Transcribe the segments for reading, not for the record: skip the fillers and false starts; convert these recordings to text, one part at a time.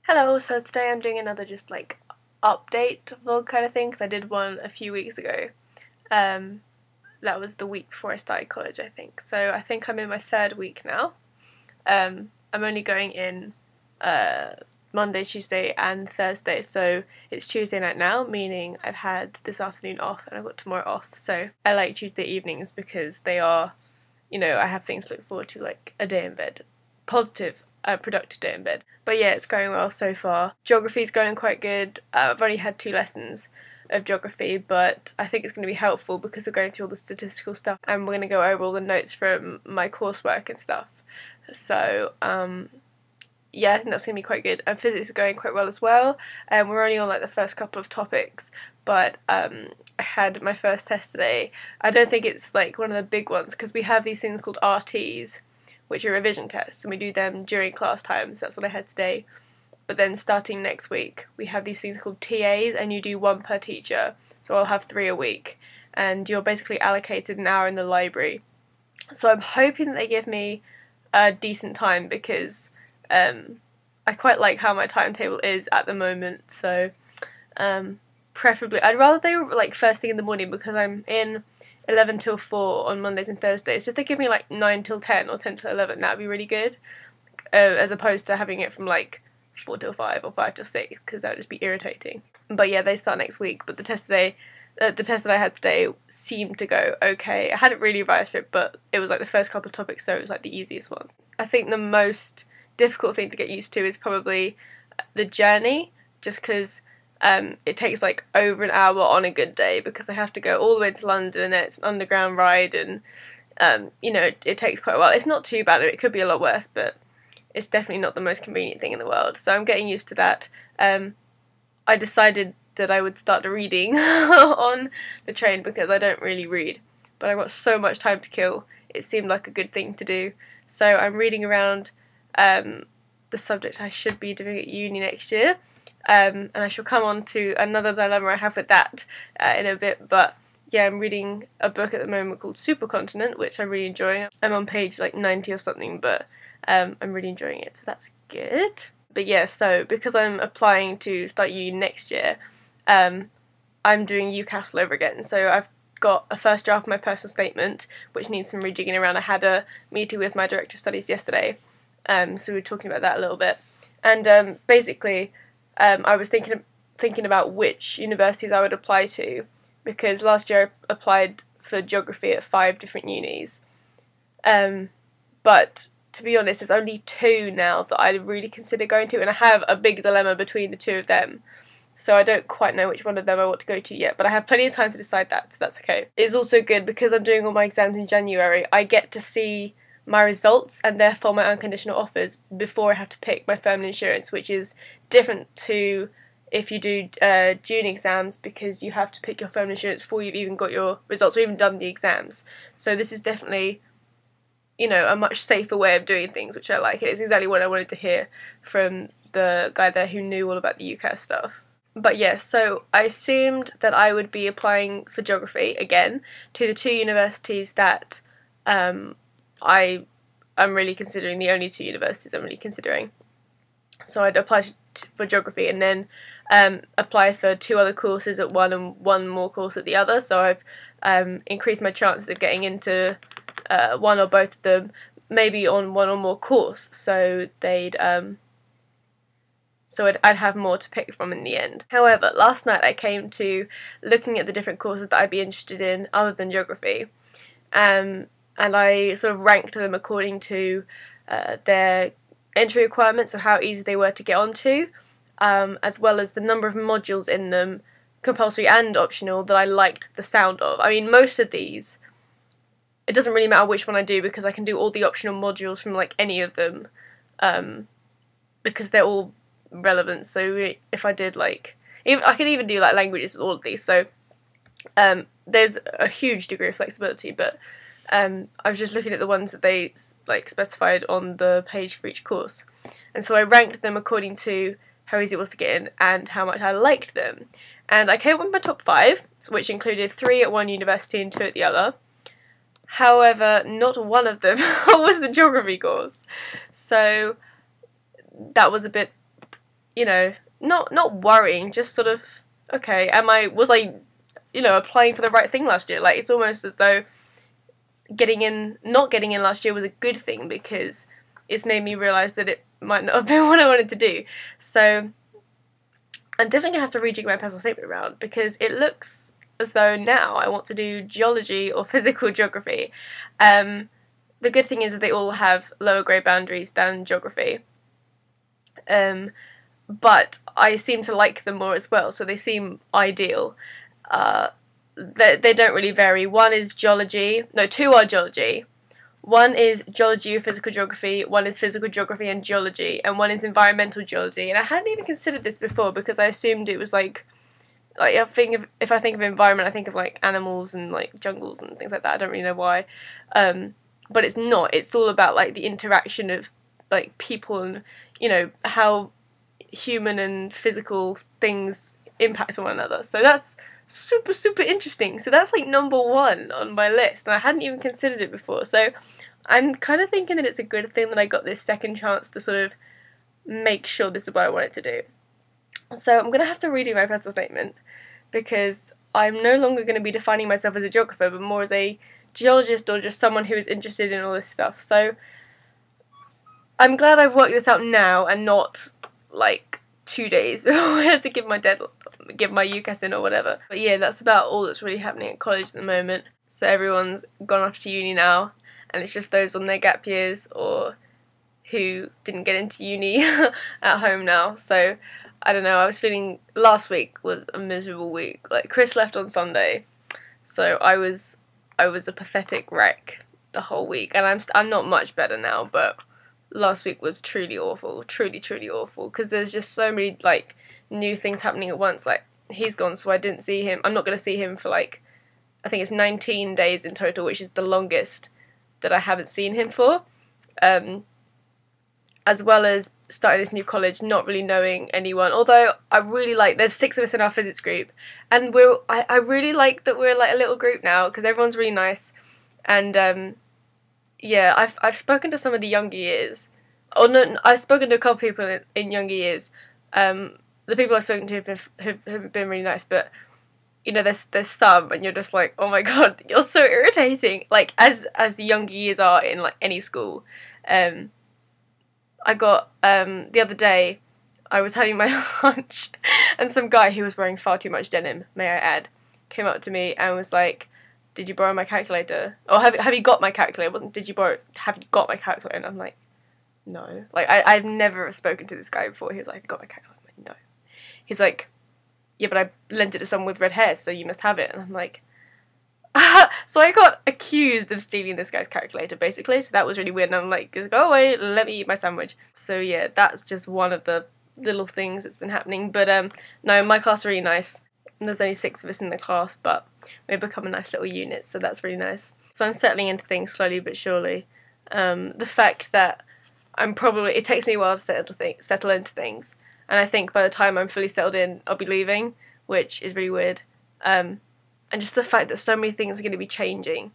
Hello, so today I'm doing another just like update vlog kind of thing because I did one a few weeks ago. That was the week before I started college, I think. So I think I'm in my third week now. I'm only going in Monday, Tuesday and Thursday, so it's Tuesday night now, meaning I've had this afternoon off and I've got tomorrow off. So I like Tuesday evenings because they are, I have things to look forward to, like a day in bed. Positive, productive day in bed. But yeah, it's going well so far. Geography's going quite good. I've only had 2 lessons of geography, but I think it's going to be helpful because we're going through all the statistical stuff and we're going to go over all the notes from my coursework and stuff. So yeah, I think that's going to be quite good. And physics is going quite well as well. We're only on like the first couple of topics, but I had my first test today. I don't think it's like one of the big ones because we have these things called RTs, which are revision tests, and we do them during class times. That's what I had today. But then starting next week, we have these things called TAs, and you do 1 per teacher. So I'll have 3 a week, and you're basically allocated an hour in the library. So I'm hoping that they give me a decent time because I quite like how my timetable is at the moment. So preferably, I'd rather they were like first thing in the morning because I'm in 11 till 4 on Mondays and Thursdays. So if they give me like 9 till 10 or 10 till 11, that'd be really good. As opposed to having it from like 4 till 5 or 5 till 6, because that would just be irritating. But yeah, they start next week. But the test that I had today seemed to go okay. I hadn't really revised for it, but it was like the first couple of topics, so it was like the easiest ones. I think the most difficult thing to get used to is probably the journey, just because it takes like over an hour on a good day because I have to go all the way to London and then it's an underground ride and it takes quite a while. It's not too bad, it could be a lot worse, but it's definitely not the most convenient thing in the world, so I'm getting used to that. I decided that I would start reading on the train because I don't really read, but I've got so much time to kill, it seemed like a good thing to do. So I'm reading around the subject I should be doing at uni next year. And I shall come on to another dilemma I have with that in a bit, but yeah, I'm reading a book at the moment called Supercontinent, which I'm really enjoying. I'm on page like 90 or something, but I'm really enjoying it, so that's good. But yeah, so because I'm applying to start uni next year, I'm doing UCAS all over again. So I've got a first draft of my personal statement, which needs some rejigging around. I had a meeting with my director of studies yesterday, so we were talking about that a little bit. And basically, I was thinking about which universities I would apply to, because last year I applied for geography at 5 different unis. But to be honest, there's only 2 now that I really consider going to, and I have a big dilemma between the 2 of them. So I don't quite know which one of them I want to go to yet, but I have plenty of time to decide that, so that's okay. It's also good because I'm doing all my exams in January. I get to see my results and therefore my unconditional offers before I have to pick my firm insurance, which is different to if you do June exams, because you have to pick your firm insurance before you've even got your results or even done the exams. So this is definitely, a much safer way of doing things, which I like. It's exactly what I wanted to hear from the guy there who knew all about the UCAS stuff. But yeah, so I assumed that I would be applying for geography again to the 2 universities that I'm really considering, the only 2 universities I'm really considering. So I'd apply for geography and then apply for 2 other courses at one and 1 more course at the other. So I've increased my chances of getting into one or both of them, maybe on 1 or more course. So I'd have more to pick from in the end. However, last night I came to looking at the different courses that I'd be interested in other than geography. And I sort of ranked them according to their entry requirements of how easy they were to get onto, as well as the number of modules in them, compulsory and optional, that I liked the sound of. I mean, most of these, it doesn't really matter which one I do because I can do all the optional modules from like any of them, because they're all relevant. So if I did I could even do like languages with all of these. So there's a huge degree of flexibility, but I was just looking at the ones that they specified on the page for each course, and so I ranked them according to how easy it was to get in and how much I liked them. And I came up with my top 5, which included 3 at one university and 2 at the other. However, not one of them was the geography course, so that was a bit you know, not worrying, just sort of, okay, was I, you know, applying for the right thing last year? Like, it's almost as though not getting in last year was a good thing, because it's made me realise that it might not have been what I wanted to do. So I'm definitely going to have to rejig my personal statement around, because it looks as though now I want to do geology or physical geography. The good thing is that they all have lower grade boundaries than geography. But I seem to like them more as well, so they seem ideal. They don't really vary. Two are geology. One is geology or physical geography, one is physical geography and geology, and one is environmental geology. And I hadn't even considered this before, because I assumed it was like if I think of environment, I think of like animals and like jungles and things like that. I don't really know why. But it's not. It's all about like the interaction of like people and, you know, how human and physical things impact on one another. So that's super, super interesting. So that's like number one on my list, and I hadn't even considered it before. So I'm kind of thinking that it's a good thing that I got this second chance to sort of make sure this is what I wanted to do. So I'm going to have to redo my personal statement, because I'm no longer going to be defining myself as a geographer, but more as a geologist or just someone who is interested in all this stuff. So I'm glad I've worked this out now and not like 2 days before I had to give my UCAS in or whatever. But yeah, that's about all that's really happening at college at the moment. So everyone's gone off to uni now, and it's just those on their gap years or who didn't get into uni at home now. So I don't know, I was feeling, last week was a miserable week. Like, Chris left on Sunday, so I was a pathetic wreck the whole week, and I'm not much better now, but last week was truly awful, truly awful, because there's just so many like new things happening at once. Like, he's gone, so I didn't see him. I'm not going to see him for like, I think it's 19 days in total, which is the longest that I haven't seen him for. As well as starting this new college, not really knowing anyone. Although I really like, there's 6 of us in our physics group, and I really like that we're like a little group now, because everyone's really nice. And yeah, I've spoken to some of the younger years. Oh no, I've spoken to a couple of people in younger years. The people I've spoken to have been really nice, but you know, there's some, and you're just like, oh my god, you're so irritating. Like, as the younger years are in like any school. I got, the other day, I was having my lunch, and some guy who was wearing far too much denim, may I add, came up to me and was like, did you borrow my calculator? Or have you got my calculator? It wasn't, did you borrow it? Have you got my calculator? And I'm like, no. Like, I've never spoken to this guy before. He was like, have you got my calculator? I'm like, no. He's like, yeah, but I lent it to someone with red hair, so you must have it. And I'm like, so I got accused of stealing this guy's calculator, basically, so that was really weird, and I'm like, go away, let me eat my sandwich. So yeah, that's just one of the little things that's been happening. But no, my class are really nice, and there's only 6 of us in the class, but we've become a nice little unit, so that's really nice. So I'm settling into things slowly but surely. The fact that it takes me a while to settle into things, and I think by the time I'm fully settled in, I'll be leaving, which is really weird. And just the fact that so many things are going to be changing,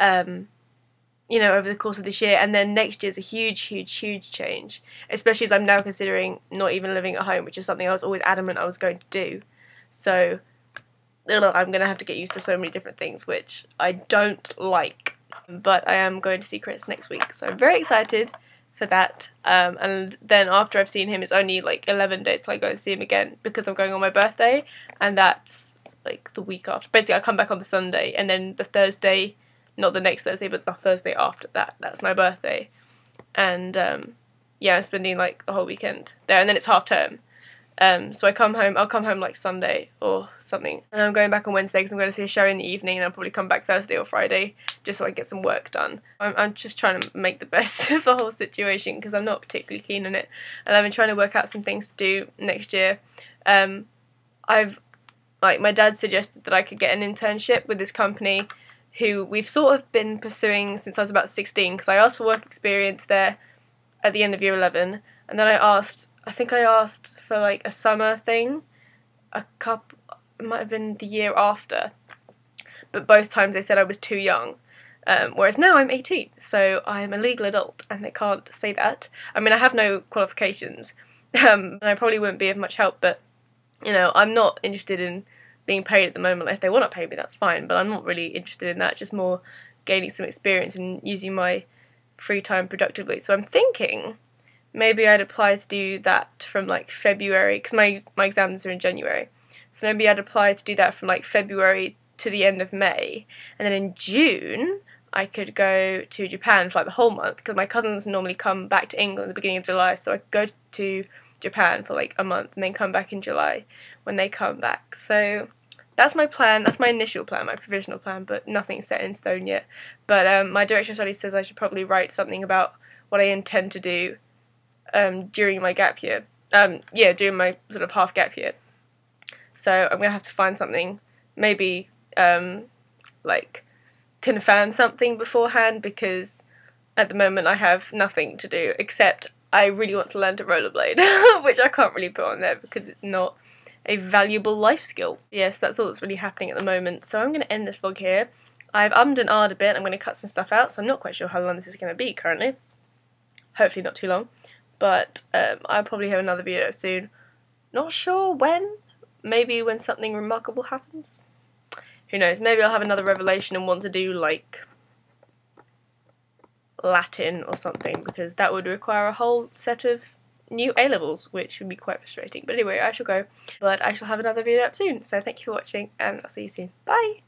you know, over the course of this year, and then next year's a huge change, especially as I'm now considering not even living at home, which is something I was always adamant I was going to do. So I'm going to have to get used to so many different things, which I don't like. But I am going to see Chris next week, so I'm very excited for that. And then after I've seen him, it's only like 11 days till I go and see him again, because I'm going on my birthday, and that's like the week after. Basically, I come back on the Sunday, and then the Thursday, not the next Thursday, but the Thursday after that, that's my birthday. And yeah, I'm spending like the whole weekend there, and then it's half term. So I'll come home like Sunday or something, and I'm going back on Wednesday because I'm going to see a show in the evening, and I'll probably come back Thursday or Friday just so I can get some work done. I'm just trying to make the best of the whole situation, because I'm not particularly keen on it, and I've been trying to work out some things to do next year. My dad suggested that I could get an internship with this company who we've sort of been pursuing since I was about 16, because I asked for work experience there at the end of year 11, and then I think I asked for like a summer thing, it might have been the year after, but both times they said I was too young, whereas now I'm 18, so I'm a legal adult, and they can't say that. I mean, I have no qualifications, and I probably wouldn't be of much help, but, you know, I'm not interested in being paid at the moment. Like, if they want to pay me, that's fine, but I'm not really interested in that, just more gaining some experience and using my free time productively. So I'm thinking maybe I'd apply to do that from like February, because my exams are in January, so maybe I'd apply to do that from like February to the end of May, and then in June I could go to Japan for like the whole month, because my cousins normally come back to England at the beginning of July, so I could go to Japan for like a month and then come back in July when they come back. So that's my plan, that's my initial plan, my provisional plan, but nothing's set in stone yet. But my director of studies says I should probably write something about what I intend to do during my gap year. During my sort of half gap year. So I'm going to have to find something, maybe like confirm something beforehand, because at the moment I have nothing to do except I really want to learn to rollerblade, which I can't really put on there because it's not a valuable life skill. Yes, that's all that's really happening at the moment. So I'm going to end this vlog here. I've ummed and ahed a bit. I'm going to cut some stuff out, so I'm not quite sure how long this is going to be currently. Hopefully not too long. But I'll probably have another video soon. Not sure when. Maybe when something remarkable happens. Who knows? Maybe I'll have another revelation and want to do like Latin or something, because that would require a whole set of new A-levels, which would be quite frustrating. But anyway, I shall go. But I shall have another video up soon. So thank you for watching, and I'll see you soon. Bye!